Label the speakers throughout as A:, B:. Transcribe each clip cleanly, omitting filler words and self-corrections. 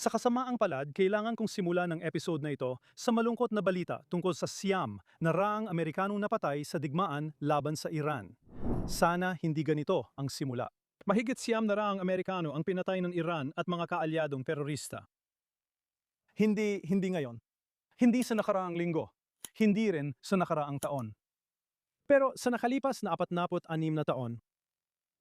A: Sa kasamaang palad, kailangan kong simulan ng episode na ito sa malungkot na balita tungkol sa siyam na raang Amerikanong napatay sa digmaan laban sa Iran. Sana hindi ganito ang simula. Mahigit siyam na raang Amerikano ang pinatay ng Iran at mga kaalyadong terorista. Hindi ngayon. Hindi sa nakaraang linggo. Hindi rin sa nakaraang taon. Pero sa nakalipas na 46 na taon,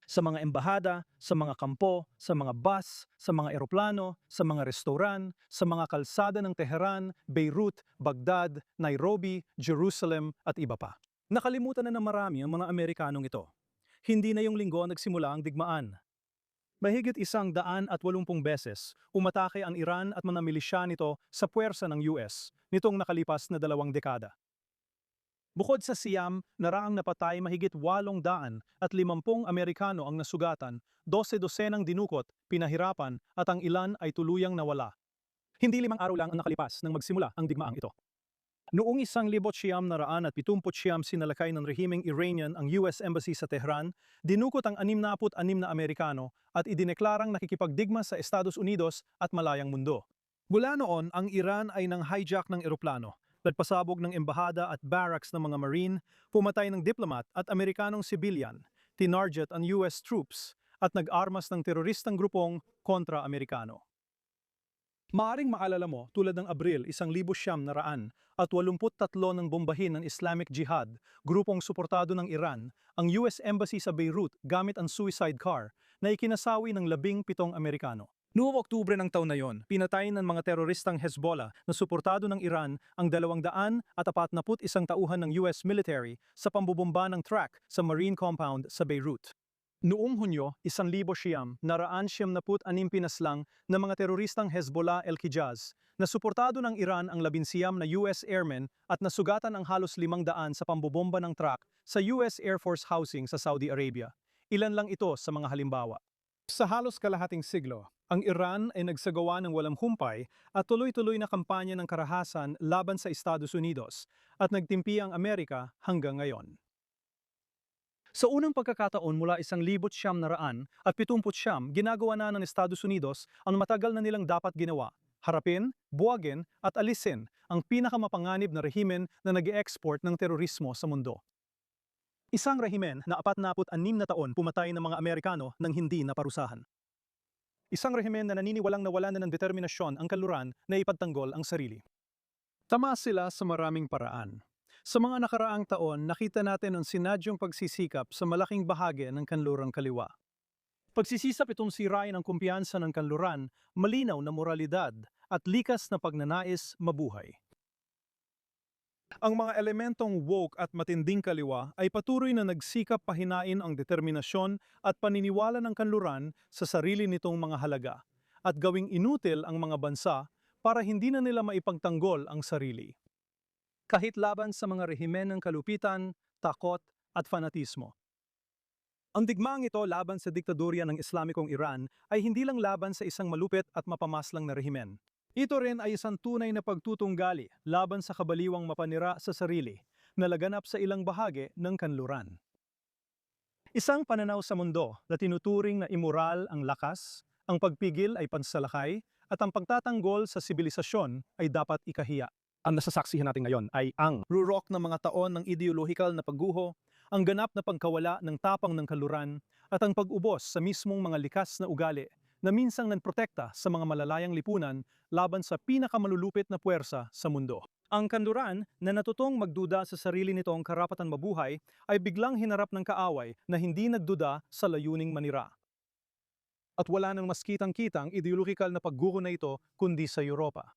A: sa mga embahada, sa mga kampo, sa mga bus, sa mga eroplano, sa mga restoran, sa mga kalsada ng Tehran, Beirut, Baghdad, Nairobi, Jerusalem at iba pa. Nakalimutan na ng marami ang mga Amerikanong ito. Hindi na yung linggo nagsimula ang digmaan. Mahigit 180 beses umatake ang Iran at mga milisya nito sa puwersa ng US nitong nakalipas na 2 dekada. Bukod sa siyam, naraang napatay mahigit 850 Amerikano ang nasugatan, 12 dosenang dinukot, pinahirapan at ang ilan ay tuluyang nawala. Hindi 5 araw lang ang nakalipas nang magsimula ang digmaang ito. Noong 1979 sinalakay ng rehimeng Iranian ang US Embassy sa Tehran, dinukot ang 66 na Amerikano at idineklarang nakikipagdigma sa Estados Unidos at malayang mundo. Mula noon, ang Iran ay nang hijack ng eroplano, nagpasabog ng embahada at barracks ng mga Marine, pumatay ng diplomat at Amerikanong sibilyan, tinarget ang US troops, at nag-armas ng teroristang grupong kontra-Amerikano. Maaring maalala mo tulad ng Abril 1983 ng bombahin ng Islamic Jihad, grupong suportado ng Iran, ang US Embassy sa Beirut gamit ang suicide car na ikinasawi ng 17 Amerikano. Noong Oktubre ng taon na yon, pinatay ng mga teroristang Hezbollah na suportado ng Iran ang 241 tauhan ng US military sa pambubomba ng track sa Marine Compound sa Beirut. Noong Hunyo, 1976 pinaslang ng mga teroristang Hezbollah el-Hijaz na suportado ng Iran ang 19 na US airmen at nasugatan ang halos 500 sa pambobomba ng truck sa US Air Force housing sa Saudi Arabia. Ilan lang ito sa mga halimbawa. Sa halos kalahating siglo, ang Iran ay nagsagawa ng walang humpay at tuloy-tuloy na kampanya ng karahasan laban sa Estados Unidos at nagtimpi ang Amerika hanggang ngayon. Sa unang pagkakataon mula 1979, ginagawa na ng Estados Unidos ang matagal na nilang dapat ginawa: harapin, buwagin at alisin ang pinakamapanganib na rehimen na nag-e-export ng terorismo sa mundo. Isang rehimen na 46 na taon pumatay ng mga Amerikano nang hindi naparusahan. Isang rehimen na naniniwalang nawalan na ng determinasyon ang kanluran na ipagtanggol ang sarili. Tama sila sa maraming paraan. Sa mga nakaraang taon, nakita natin ang sinadyong pagsisikap sa malaking bahagi ng kanlurang kaliwa. Pagsisisap itong sirain ang kumpiyansa ng kanluran, malinaw na moralidad at likas na pagnanais mabuhay. Ang mga elementong woke at matinding kaliwa ay patuloy na nagsikap pahinain ang determinasyon at paniniwala ng kanluran sa sarili nitong mga halaga at gawing inutil ang mga bansa para hindi na nila maipagtanggol ang sarili. Kahit laban sa mga rehimen ng kalupitan, takot at fanatismo. Ang digmaang ito laban sa diktadorya ng Islamikong Iran ay hindi lang laban sa isang malupit at mapamaslang na rehimen. Ito rin ay isang tunay na pagtutunggali laban sa kabaliwang mapanira sa sarili na laganap sa ilang bahagi ng kanluran. Isang pananaw sa mundo na tinuturing na immoral ang lakas, ang pagpigil ay pansalakay, at ang pagtatanggol sa sibilisasyon ay dapat ikahiya. Ang nasasaksihan natin ngayon ay ang rurok ng mga taon ng ideolohikal na pagguho, ang ganap na pagkawala ng tapang ng kanluran, at ang pag-ubos sa mismong mga likas na ugali na minsang nanprotekta sa mga malalayang lipunan laban sa pinakamalulupit na puwersa sa mundo. Ang kanluran na natutong magduda sa sarili nitong karapatan mabuhay ay biglang hinarap ng kaaway na hindi nagduda sa layuning manira. At wala nang mas kitang-kitang ideolohikal na pagguho na ito kundi sa Europa.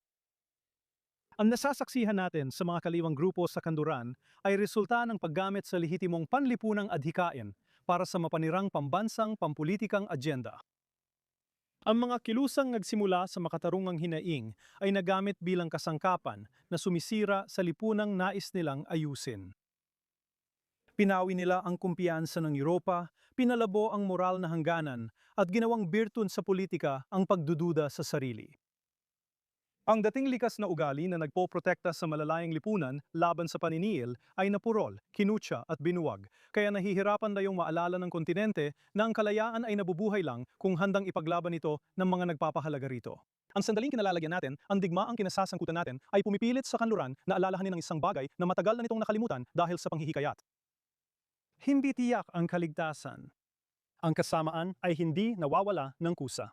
A: Ang nasasaksihan natin sa mga kaliwang grupo sa kanluran ay resulta ng paggamit sa lehitimong panlipunang adhikain para sa mapanirang pambansang pampulitikang agenda. Ang mga kilusang nagsimula sa makatarungang hinaing ay nagamit bilang kasangkapan na sumisira sa lipunang nais nilang ayusin. Pinawi nila ang kumpiyansa ng Europa, pinalabo ang moral na hangganan, at ginawang birtun sa politika ang pagdududa sa sarili. Ang dating likas na ugali na nagpoprotekta sa malalayang lipunan laban sa paniniil ay napurol, kinutya at binuwag, kaya nahihirapan na yung maalala ng kontinente na ang kalayaan ay nabubuhay lang kung handang ipaglaban ito ng mga nagpapahalaga rito. Ang sandaling kinalalagyan natin, ang digmaang kinasasangkutan natin, ay pumipilit sa kanluran na alalahanin ng isang bagay na matagal na nitong nakalimutan dahil sa panghihikayat. Hindi tiyak ang kaligtasan. Ang kasamaan ay hindi nawawala ng kusa.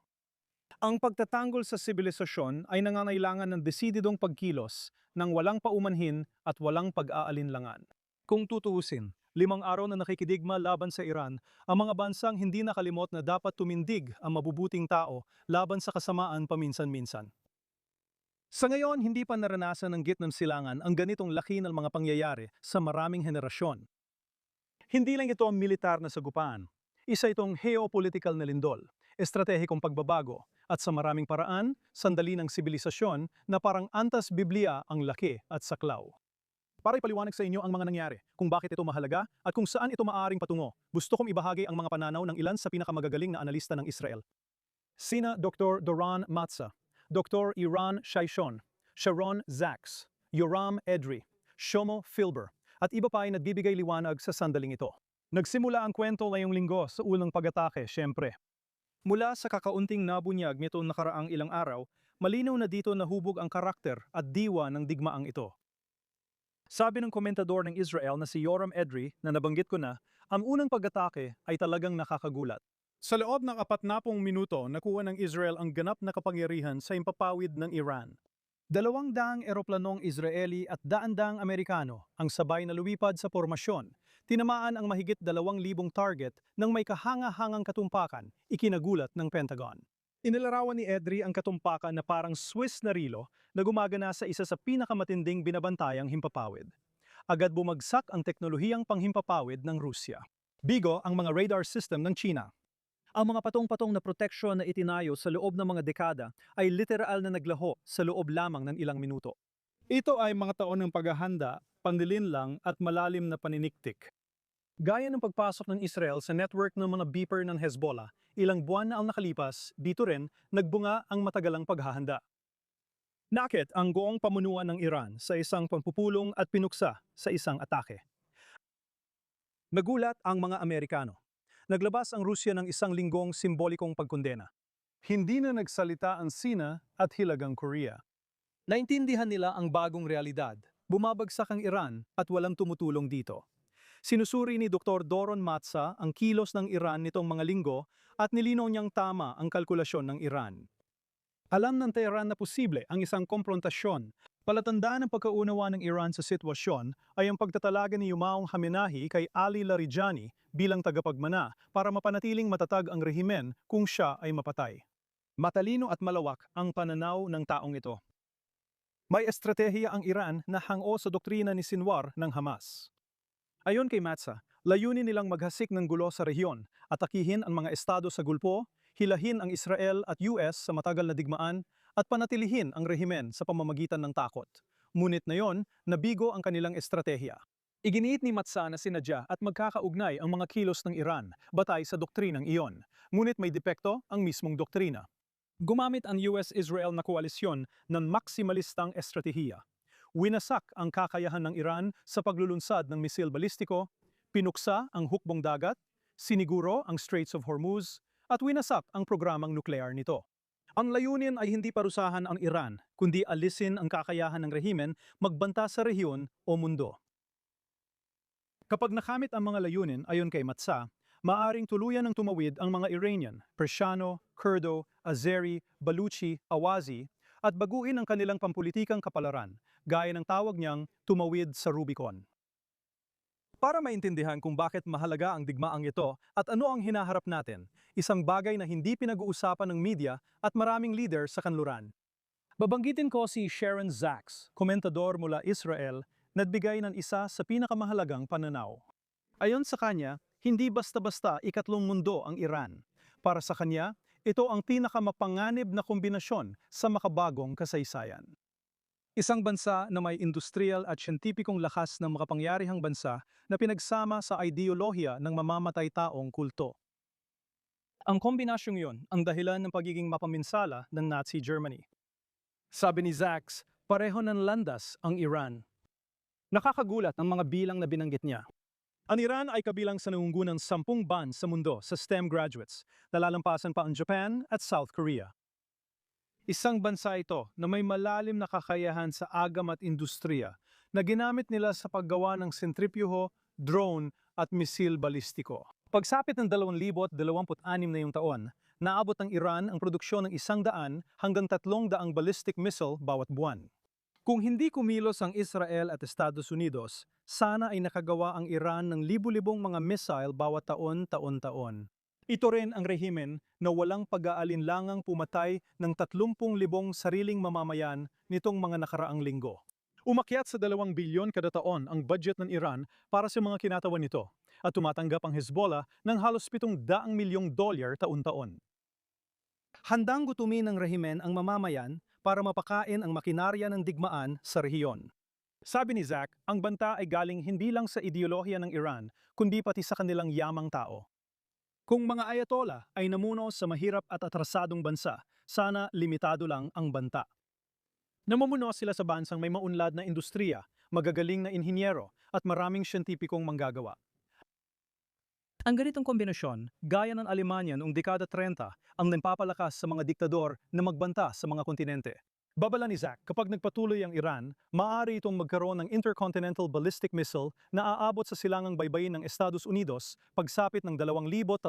A: Ang pagtatanggol sa sibilisasyon ay nangangailangan ng desididong pagkilos ng walang paumanhin at walang pag-aalinlangan. Kung tutuusin, 5 araw na nakikidigma laban sa Iran, ang mga bansang hindi nakalimot na dapat tumindig ang mabubuting tao laban sa kasamaan paminsan-minsan. Sa ngayon, hindi pa naranasan ng gitnang silangan ang ganitong laki ng mga pangyayari sa maraming henerasyon. Hindi lang ito ang militar na sagupaan. Isa itong geopolitical na lindol, estratehikong pagbabago, at sa maraming paraan, sandali ng sibilisasyon na parang antas Biblia ang laki at saklaw. Para ipaliwanag sa inyo ang mga nangyari, kung bakit ito mahalaga at kung saan ito maaring patungo, gusto kong ibahagi ang mga pananaw ng ilan sa pinakamagagaling na analista ng Israel. Sina Dr. Doron Matza, Dr. Iran Shaishon, Sharon Zaks, Yoram Edry, Shomo Filber, at iba pa ay nagbibigay liwanag sa sandaling ito. Nagsimula ang kwento ngayong linggo sa unang pag-atake, syempre. Mula sa kakaunting nabunyag nitong nakaraang ilang araw, malinaw na dito nahubog ang karakter at diwa ng digmaang ito. Sabi ng komentador ng Israel na si Yoram Edry na nabanggit ko na, ang unang pag-atake ay talagang nakakagulat. Sa loob ng 40 minuto, nakuha ng Israel ang ganap na kapangyarihan sa impapawid ng Iran. 200 eroplanong Israeli at 100 Amerikano ang sabay na lumipad sa formasyon. Tinamaan ang mahigit 2,000 target ng may kahanga-hangang katumpakan, ikinagulat ng Pentagon. Inilarawan ni Edry ang katumpakan na parang Swiss na rilo na gumagana sa isa sa pinakamatinding binabantayang himpapawid. Agad bumagsak ang teknolohiyang panghimpapawid ng Rusya. Bigo ang mga radar system ng China. Ang mga patong-patong na proteksyon na itinayo sa loob ng mga dekada ay literal na naglaho sa loob lamang ng ilang minuto. Ito ay mga taon ng paghahanda, panlilinlang at malalim na paniniktik. Gaya ng pagpasok ng Israel sa network ng mga beeper ng Hezbollah, ilang buwan na ang nakalipas, dito rin nagbunga ang matagalang paghahanda. Nakit ang goong pamunuan ng Iran sa isang pagpupulong at pinuksa sa isang atake. Nagulat ang mga Amerikano. Naglabas ang Rusya ng isang linggong simbolikong pagkondena. Hindi na nagsalita ang Sina at Hilagang Korea. Naintindihan nila ang bagong realidad. Bumabagsak ang Iran at walang tumutulong dito. Sinusuri ni Dr. Doron Matza ang kilos ng Iran nitong mga linggo at nilinaw niyang tama ang kalkulasyon ng Iran. Alam ng Tehran na posible ang isang komprontasyon. Palatandaan ng pagkaunawa ng Iran sa sitwasyon ay ang pagtatalaga ni Yumaong Khamenei kay Ali Larijani bilang tagapagmana para mapanatiling matatag ang rehimen kung siya ay mapatay. Matalino at malawak ang pananaw ng taong ito. May estratehiya ang Iran na hango sa doktrina ni Sinwar ng Hamas. Ayon kay Matza, layunin nilang maghasik ng gulo sa rehiyon, atakihin ang mga estado sa Gulpo, hilahin ang Israel at US sa matagal na digmaan, at panatilihin ang rehimen sa pamamagitan ng takot. Ngunit na yon, nabigo ang kanilang estratehiya. Iginiit ni Matza na sinadya at magkakaugnay ang mga kilos ng Iran batay sa doktrinang iyon, ngunit may depekto ang mismong doktrina. Gumamit ang US-Israel na koalisyon ng maksimalistang estratehiya. Winasak ang kakayahan ng Iran sa paglulunsad ng misil balistiko, pinuksa ang hukbong dagat, siniguro ang Straits of Hormuz, at winasak ang programang nuklear nito. Ang layunin ay hindi parusahan ang Iran, kundi alisin ang kakayahan ng rehimen magbanta sa rehiyon o mundo. Kapag nakamit ang mga layunin ayon kay Matza, maaring tuluyan ng tumawid ang mga Iranian, Persiano, Kurdo, Azeri, Baluchi, Awazi, at baguhin ang kanilang pampulitikang kapalaran, gaya ng tawag niyang tumawid sa Rubicon. Para maintindihan kung bakit mahalaga ang digmaang ito at ano ang hinaharap natin, isang bagay na hindi pinag-uusapan ng media at maraming leader sa kanluran. Babanggitin ko si Sharon Zaks, komentador mula Israel, nagbigay ng isa sa pinakamahalagang pananaw. Ayon sa kanya, hindi basta-basta ikatlong mundo ang Iran. Para sa kanya, ito ang pinakamapanganib na kombinasyon sa makabagong kasaysayan. Isang bansa na may industrial at siyentipikong lakas ng makapangyarihang bansa na pinagsama sa ideolohiya ng mamamatay taong kulto. Ang kombinasyong yun ang dahilan ng pagiging mapaminsala ng Nazi Germany. Sabi ni Zaks, pareho ng landas ang Iran. Nakakagulat ang mga bilang na binanggit niya. Ang Iran ay kabilang sa nangungunang 10 bans sa mundo sa STEM graduates, nalalampasan pa ang Japan at South Korea. Isang bansa ito na may malalim na kakayahan sa agam at industriya na ginamit nila sa paggawa ng sentripuho, drone at misil balistiko. Pagsapit ng 2026 na yung taon, naabot ng Iran ang produksyon ng 100 hanggang 300 ballistic missile bawat buwan. Kung hindi kumilos ang Israel at Estados Unidos, sana ay nakagawa ang Iran ng libu-libong mga missile bawat taon-taon. Ito rin ang rehimen na walang pag-aalinlangang pumatay ng 30,000 sariling mamamayan nitong mga nakaraang linggo. Umakyat sa 2 bilyon kada taon ang budget ng Iran para sa mga kinatawan nito at tumatanggap ang Hezbollah ng halos $700 milyong taon-taon. Handang gutumin ng rehimen ang mamamayan para mapakain ang makinarya ng digmaan sa rehiyon. Sabi ni Zach, ang banta ay galing hindi lang sa ideolohiya ng Iran, kundi pati sa kanilang yamang tao. Kung mga ayatollah ay namuno sa mahirap at atrasadong bansa, sana limitado lang ang banta. Namumuno sila sa bansang may maunlad na industriya, magagaling na inhinyero at maraming siyentipikong manggagawa. Ang ganitong kombinasyon, gaya ng Alemanya noong dekada 30, ang nagpapalakas sa mga diktador na magbanta sa mga kontinente. Babala ni Zach, kapag nagpatuloy ang Iran, maaari itong magkaroon ng intercontinental ballistic missile na aabot sa silangang baybayin ng Estados Unidos pagsapit ng 2035.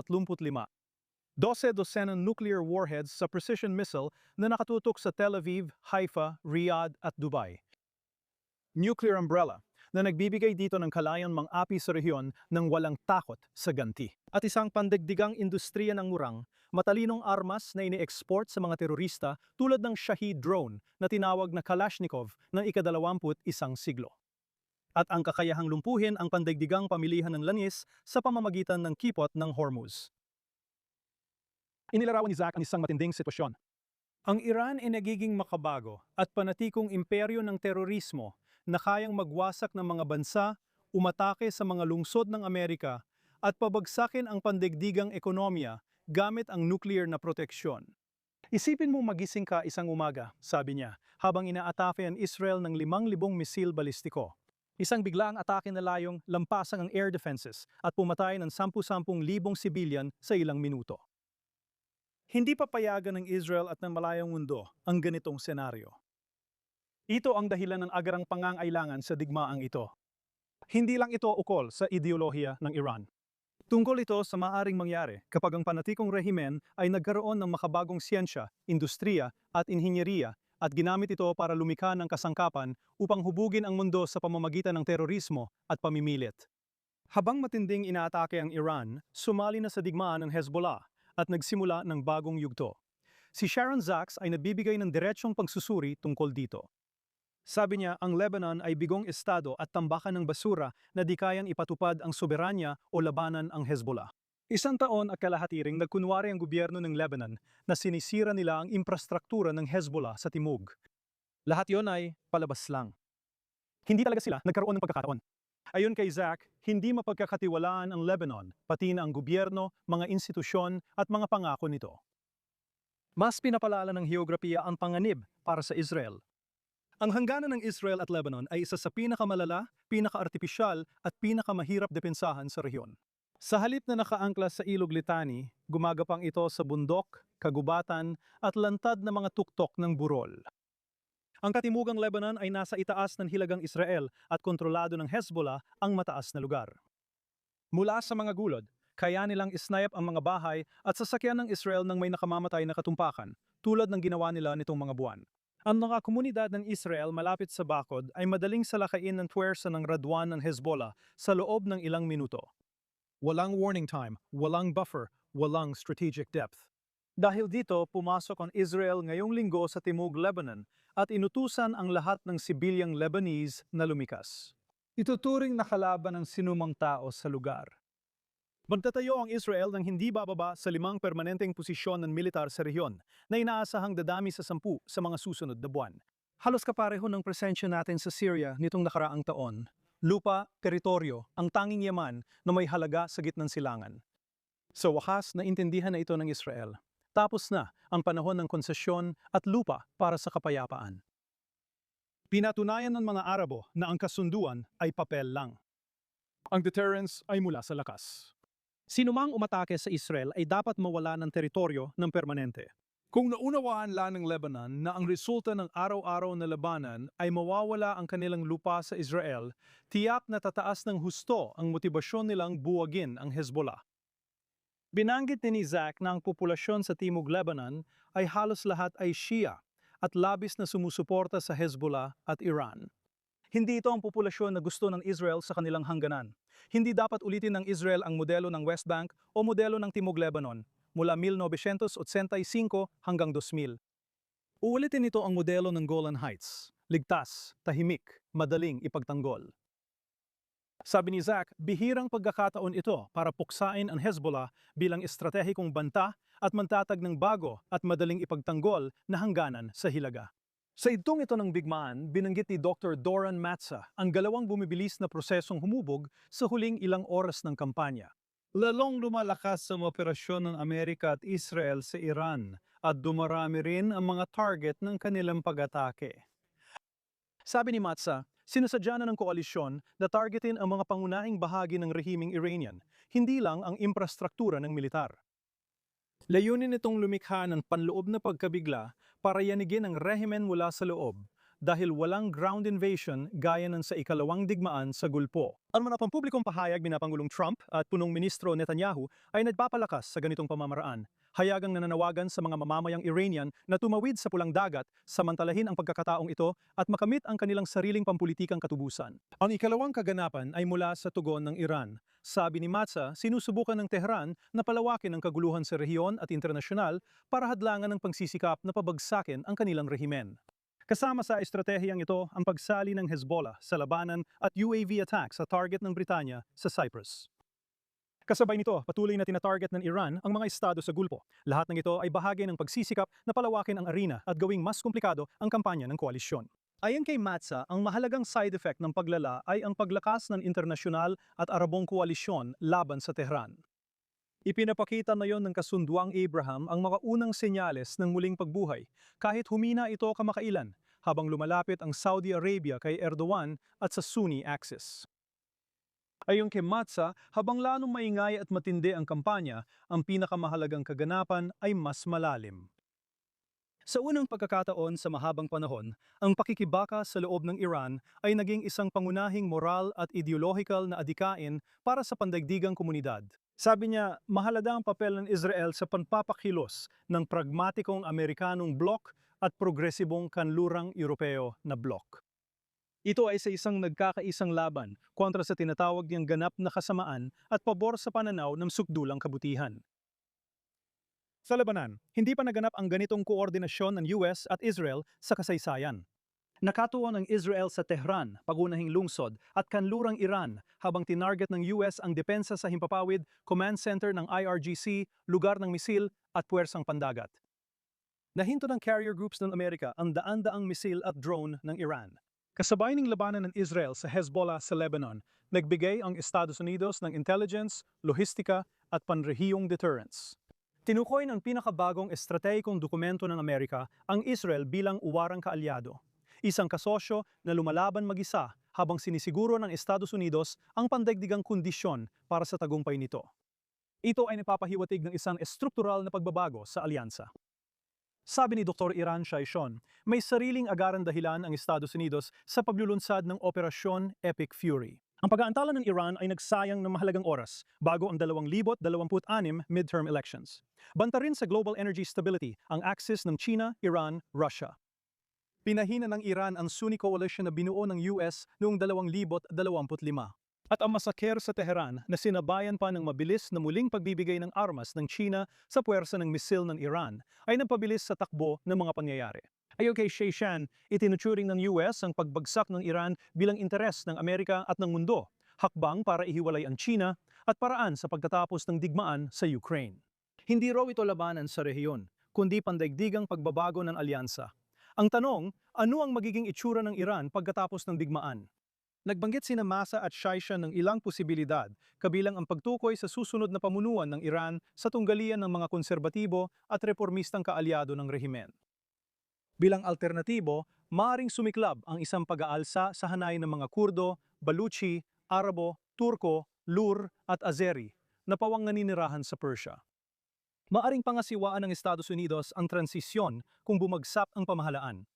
A: 12 dosenang nuclear warheads sa precision missile na nakatutok sa Tel Aviv, Haifa, Riyadh at Dubai. Nuclear umbrella na nagbibigay dito ng kalayang mang-api sa rehiyon ng walang takot sa ganti. At isang pandagdigang industriya ng murang, matalinong armas na ini-export sa mga terorista tulad ng Shahid drone na tinawag na Kalashnikov ng ika-21 siglo. At ang kakayahang lumpuhin ang pandagdigang pamilihan ng langis sa pamamagitan ng kipot ng Hormuz. Inilarawan ni Zach ang isang matinding sitwasyon. Ang Iran ay nagiging makabago at panatikong imperyo ng terorismo na kayang magwasak ng mga bansa, umatake sa mga lungsod ng Amerika, at pabagsakin ang pandigdigang ekonomiya gamit ang nuclear na proteksyon. Isipin mo magising ka isang umaga, sabi niya, habang inaatake ang Israel ng 5,000 misil balistiko. Isang biglaang atake na layong lampasan ang air defenses at pumatay ng 10,000 civilian sa ilang minuto. Hindi papayagan ng Israel at ng malayang mundo ang ganitong senaryo. Ito ang dahilan ng agarang pangangailangan sa digmaang ito. Hindi lang ito ukol sa ideolohiya ng Iran. Tungkol ito sa maaring mangyari kapag ang panatikong rehimen ay nagkaroon ng makabagong siyensya, industriya at inhinyeriya at ginamit ito para lumikha ng kasangkapan upang hubugin ang mundo sa pamamagitan ng terorismo at pamimilit. Habang matinding inaatake ang Iran, sumali na sa digmaan ng Hezbollah at nagsimula ng bagong yugto. Si Sharon Zaks ay nagbibigay ng diretsyong pagsusuri tungkol dito. Sabi niya, ang Lebanon ay bigong estado at tambakan ng basura na di kayang ipatupad ang soberanya o labanan ang Hezbollah. 1 taon at kalahati ring nagkunwari ang gobyerno ng Lebanon na sinisira nila ang infrastruktura ng Hezbollah sa timog. Lahat yon ay palabas lang. Hindi talaga sila nagkaroon ng pagkakataon. Ayon kay Zach, hindi mapagkakatiwalaan ang Lebanon, pati na ang gobyerno, mga institusyon at mga pangako nito. Mas pinapalala ng heograpiya ang panganib para sa Israel. Ang hangganan ng Israel at Lebanon ay isa sa pinakamalala, pinaka-artipisyal at pinakamahirap depensahan sa rehiyon. Sa halip na nakaangkla sa ilog Litani, gumagapang ito sa bundok, kagubatan at lantad na mga tuktok ng burol. Ang katimugang Lebanon ay nasa itaas ng hilagang Israel at kontrolado ng Hezbollah ang mataas na lugar. Mula sa mga gulod, kaya nilang isnipe ang mga bahay at sasakyan ng Israel ng may nakamamatay na katumpakan, tulad ng ginawa nila nitong mga buwan. Ang mga komunidad ng Israel malapit sa bakod ay madaling salakain ng puwersa ng Radwan ng Hezbollah sa loob ng ilang minuto. Walang warning time, walang buffer, walang strategic depth. Dahil dito, pumasok ang Israel ngayong linggo sa Timog Lebanon at inutusan ang lahat ng sibilyang Lebanese na lumikas. Ituturing na kalaban ng sinumang tao sa lugar. Magtatayo ang Israel ng hindi bababa sa 5 permanenteng posisyon ng militar sa rehiyon na inaasahang dadami sa 10 sa mga susunod na buwan. Halos kapareho ng presensya natin sa Syria nitong nakaraang taon. Lupa, teritoryo, ang tanging yaman na may halaga sa gitnang silangan. Sa wakas, naintindihan na ito ng Israel. Tapos na ang panahon ng konsesyon at lupa para sa kapayapaan. Pinatunayan ng mga Arabo na ang kasunduan ay papel lang. Ang deterrence ay mula sa lakas. Sinumang umatake sa Israel ay dapat mawala ng teritoryo ng permanente. Kung naunawaan lang ng Lebanon na ang resulta ng araw-araw na labanan ay mawawala ang kanilang lupa sa Israel, tiyak na tataas ng husto ang motibasyon nilang buwagin ang Hezbollah. Binanggit ni Isaac na ang populasyon sa Timog Lebanon ay halos lahat ay Shia at labis na sumusuporta sa Hezbollah at Iran. Hindi ito ang populasyon na gusto ng Israel sa kanilang hangganan. Hindi dapat ulitin ng Israel ang modelo ng West Bank o modelo ng Timog Lebanon mula 1985 hanggang 2000. Uulitin nito ang modelo ng Golan Heights, ligtas, tahimik, madaling ipagtanggol. Sabi ni Zach, bihirang pagkakataon ito para puksain ang Hezbollah bilang estratehikong banta at mantatag ng bago at madaling ipagtanggol na hangganan sa hilaga. Sa idtong ito ng bigmaan, binanggit ni Dr. Doran Matza ang galawang bumibilis na prosesong humubog sa huling ilang oras ng kampanya. Lalong lumalakas ang operasyon ng Amerika at Israel sa Iran at dumarami rin ang mga target ng kanilang pag-atake. Sabi ni Matza, sinasadya na ng koalisyon na targetin ang mga pangunahing bahagi ng rehimeng Iranian, hindi lang ang infrastruktura ng militar. Layunin nitong lumikha ng panloob na pagkabigla para yanigin ang rehimen mula sa loob dahil walang ground invasion gaya ng sa ikalawang digmaan sa Gulpo. Ang mga pampublikong pahayag ni Pangulong Trump at punong ministro Netanyahu ay nagpapalakas sa ganitong pamamaraan, hayagang nananawagan sa mga mamamayang Iranian na tumawid sa pulang dagat samantalahin ang pagkakataong ito at makamit ang kanilang sariling pampulitikang katubusan. Ang ikalawang kaganapan ay mula sa tugon ng Iran. Sabi ni Matza, sinusubukan ng Tehran na palawakin ang kaguluhan sa rehiyon at internasyonal para hadlangan ang pagsisikap na pabagsakin ang kanilang rehimen. Kasama sa estratehiyang ito ang pagsali ng Hezbollah sa labanan at UAV attacks sa target ng Britanya sa Cyprus. Kasabay nito, patuloy na tinatarget ng Iran ang mga estado sa Gulpo. Lahat ng ito ay bahagi ng pagsisikap na palawakin ang arena at gawing mas komplikado ang kampanya ng koalisyon. Ayon kay Matza, ang mahalagang side effect ng paglala ay ang paglakas ng internasyonal at Arabong koalisyon laban sa Tehran. Ipinapakita na yon ng kasunduang Abraham ang mga unang senyales ng muling pagbuhay, kahit humina ito kamakailan, habang lumalapit ang Saudi Arabia kay Erdogan at sa Sunni Axis. Ayon kay Matza, habang lalong maingay at matindi ang kampanya, ang pinakamahalagang kaganapan ay mas malalim. Sa unang pagkakataon sa mahabang panahon, ang pakikibaka sa loob ng Iran ay naging isang pangunahing moral at ideolohikal na adikain para sa pandaigdigang komunidad. Sabi niya, mahalaga ang papel ng Israel sa panpapakilos ng pragmatikong Amerikanong blok at progresibong kanlurang Europeo na blok. Ito ay sa isang nagkakaisang laban kontra sa tinatawag niyang ganap na kasamaan at pabor sa pananaw ng sukdulang kabutihan. Sa Lebanon, hindi pa naganap ang ganitong koordinasyon ng US at Israel sa kasaysayan. Nakatuon ang Israel sa Tehran, pagunahing lungsod, at kanlurang Iran habang tinarget ng US ang depensa sa himpapawid, command center ng IRGC, lugar ng misil at puwersang pandagat. Nahinto ng carrier groups ng Amerika ang daan-daang misil at drone ng Iran. Kasabay ng labanan ng Israel sa Hezbollah sa Lebanon, nagbigay ang Estados Unidos ng intelligence, lohistika at panrehiyong deterrence. Tinukoy ng pinakabagong estratehikong dokumento ng Amerika ang Israel bilang uwarang kaalyado. Isang kasosyo na lumalaban mag-isa habang sinisiguro ng Estados Unidos ang pandaigdigang kondisyon para sa tagumpay nito. Ito ay napapahiwatig ng isang estruktural na pagbabago sa alyansa. Sabi ni Dr. Iran Shaishon, may sariling agaran dahilan ang Estados Unidos sa paglulunsad ng Operasyon Epic Fury. Ang pag-aantala ng Iran ay nagsayang ng mahalagang oras bago ang 2026 midterm elections. Banta rin sa global energy stability ang axis ng China, Iran, Russia. Pinahina ng Iran ang Sunni coalition na binuo ng US noong 2025. At ang masaker sa Tehran na sinabayan pa ng mabilis na muling pagbibigay ng armas ng China sa puwersa ng misil ng Iran ay nagpabilis sa takbo ng mga pangyayari. Ayon kay Shaishan, itinuturing ng US ang pagbagsak ng Iran bilang interes ng Amerika at ng mundo, hakbang para ihiwalay ang China at paraan sa pagtatapos ng digmaan sa Ukraine. Hindi raw ito labanan sa rehiyon, kundi pandaigdigang pagbabago ng alyansa. Ang tanong, ano ang magiging itsura ng Iran pagkatapos ng digmaan? Nagbanggit sina Matza at Shaishan ng ilang posibilidad, kabilang ang pagtukoy sa susunod na pamunuan ng Iran sa tunggalian ng mga konserbatibo at reformistang kaalyado ng rehimen. Bilang alternatibo, maaaring sumiklab ang isang pag-aalsa sa hanay ng mga Kurdo, Baluchi, Arabo, Turko, Lur at Azeri na pawang naninirahan sa Persia. Maaring pangasiwaan ng Estados Unidos ang transisyon kung bumagsak ang pamahalaan.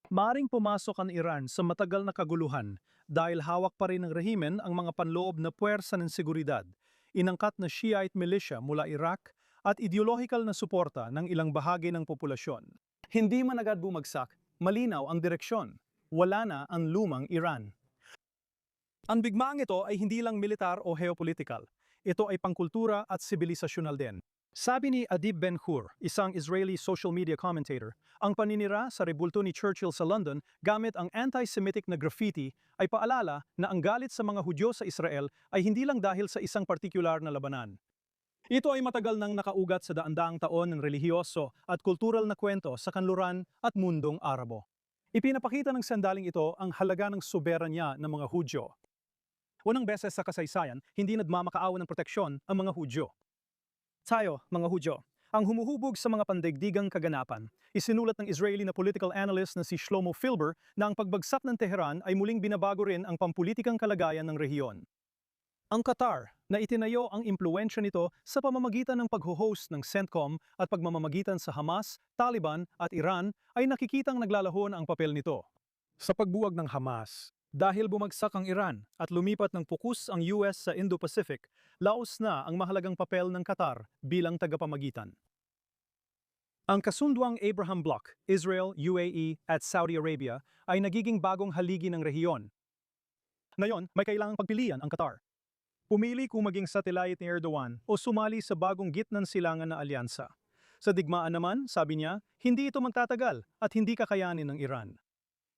A: Maaring pumasok ang Iran sa matagal na kaguluhan dahil hawak pa rin ng rehimen ang mga panloob na puwersa ng seguridad, inangkat na Shiite militia mula Iraq at ideolohikal na suporta ng ilang bahagi ng populasyon. Hindi man agad bumagsak, malinaw ang direksyon. Wala na ang lumang Iran. Ang bigmaang ito ay hindi lang militar o geopolitical. Ito ay pangkultura at sibilisasyonal din. Sabi ni Adib Ben-Hur, isang Israeli social media commentator, ang paninira sa rebulto ni Churchill sa London gamit ang anti-Semitic na graffiti ay paalala na ang galit sa mga Hudyo sa Israel ay hindi lang dahil sa isang partikular na labanan. Ito ay matagal nang nakaugat sa daan-daang taon ng relihiyoso at kultural na kwento sa kanluran at mundong Arabo. Ipinapakita ng sandaling ito ang halaga ng soberanya ng mga Hudyo. Unang beses sa kasaysayan, hindi nagmamakaawa ng proteksyon ang mga Hudyo. Tayo, mga Hudyo, ang humuhubog sa mga pandaigdigang kaganapan. Isinulat ng Israeli na political analyst na si Shlomo Filber na ang pagbagsak ng Tehran ay muling binabago rin ang pampulitikang kalagayan ng rehiyon. Ang Qatar, na itinayo ang impluwensya nito sa pamamagitan ng pag-host ng CENTCOM at pagmamamagitan sa Hamas, Taliban at Iran, ay nakikitang naglalahon ang papel nito. Sa pagbuwag ng Hamas, dahil bumagsak ang Iran at lumipat ng pokus ang US sa Indo-Pacific, laos na ang mahalagang papel ng Qatar bilang tagapamagitan. Ang kasunduang Abraham Bloc, Israel, UAE at Saudi Arabia ay nagiging bagong haligi ng rehiyon. Ngayon, may kailangang pagpilian ang Qatar. Pumili kung maging satellite ni Erdogan o sumali sa bagong gitnang silangan na alyansa. Sa digmaan naman, sabi niya, hindi ito magtatagal at hindi kakayanin ng Iran.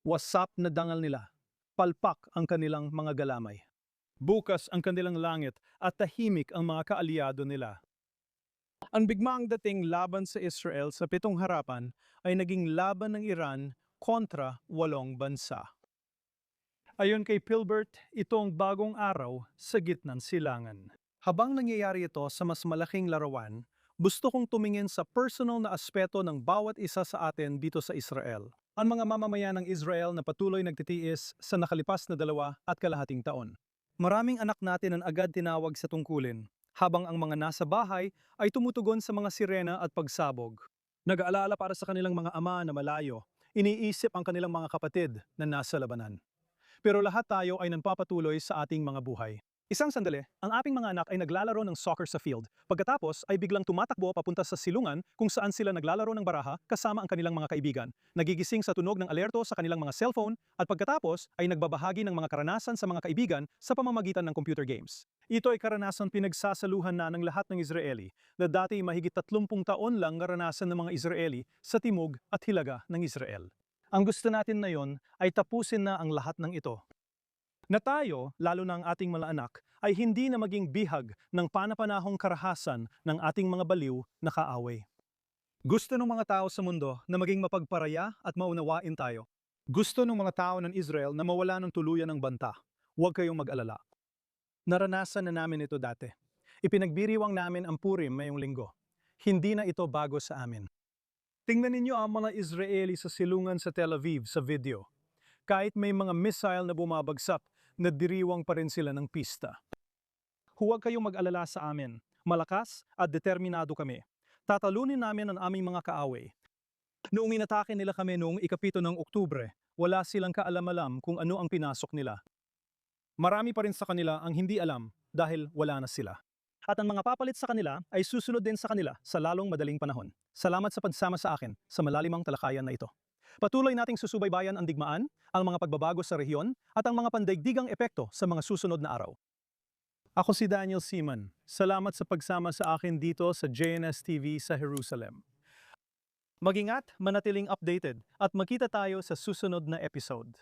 A: Wasap na dangal nila. Palpak ang kanilang mga galamay. Bukas ang kanilang langit at tahimik ang mga kaalyado nila. Ang bigmaang dating laban sa Israel sa 7 harapan ay naging laban ng Iran kontra 8 bansa. Ayon kay Pilbert, ito ang bagong araw sa gitnang silangan. Habang nangyayari ito sa mas malaking larawan, gusto kong tumingin sa personal na aspeto ng bawat isa sa atin dito sa Israel. Ang mga mamamayan ng Israel na patuloy nagtitiis sa nakalipas na 2.5 taon. Maraming anak natin ang agad tinawag sa tungkulin, habang ang mga nasa bahay ay tumutugon sa mga sirena at pagsabog. Nag-aalala para sa kanilang mga ama na malayo, iniisip ang kanilang mga kapatid na nasa labanan. Pero lahat tayo ay nagpapatuloy sa ating mga buhay. Isang sandali, ang ating mga anak ay naglalaro ng soccer sa field. Pagkatapos ay biglang tumatakbo papunta sa silungan kung saan sila naglalaro ng baraha kasama ang kanilang mga kaibigan. Nagigising sa tunog ng alerto sa kanilang mga cellphone at pagkatapos ay nagbabahagi ng mga karanasan sa mga kaibigan sa pamamagitan ng computer games. Ito ay karanasan pinagsasaluhan na ng lahat ng Israeli na dati mahigit 30 taon lang naranasan ng mga Israeli sa timog at hilaga ng Israel. Ang gusto natin ngayon ay tapusin na ang lahat ng ito. Na tayo, lalo na ang ating mga anak, ay hindi na maging bihag ng panapanahong karahasan ng ating mga baliw na kaaway. Gusto ng mga tao sa mundo na maging mapagparaya at maunawain tayo. Gusto ng mga tao ng Israel na mawala ng tuluyan ng banta. Huwag kayong mag-alala. Naranasan na namin ito dati. Ipinagbiriwang namin ang Purim ngayong linggo. Hindi na ito bago sa amin. Tingnan ninyo ang mga Israeli sa silungan sa Tel Aviv sa video. Kahit may mga missile na bumabagsak, nadiriwang pa rin sila ng pista. Huwag kayong mag-alala sa amin. Malakas at determinado kami. Tatalunin namin ang aming mga kaaway. Noong inatake nila kami noong 7 ng Oktubre, wala silang kaalam-alam kung ano ang pinasok nila. Marami pa rin sa kanila ang hindi alam dahil wala na sila. At ang mga papalit sa kanila ay susunod din sa kanila sa lalong madaling panahon. Salamat sa pagsama sa akin sa malalimang talakayan na ito. Patuloy nating susubaybayan ang digmaan, ang mga pagbabago sa rehiyon, at ang mga pandaigdigang epekto sa mga susunod na araw. Ako si Daniel Seaman. Salamat sa pagsama sa akin dito sa JNS TV sa Jerusalem. Mag-ingat, manatiling updated, at magkita tayo sa susunod na episode.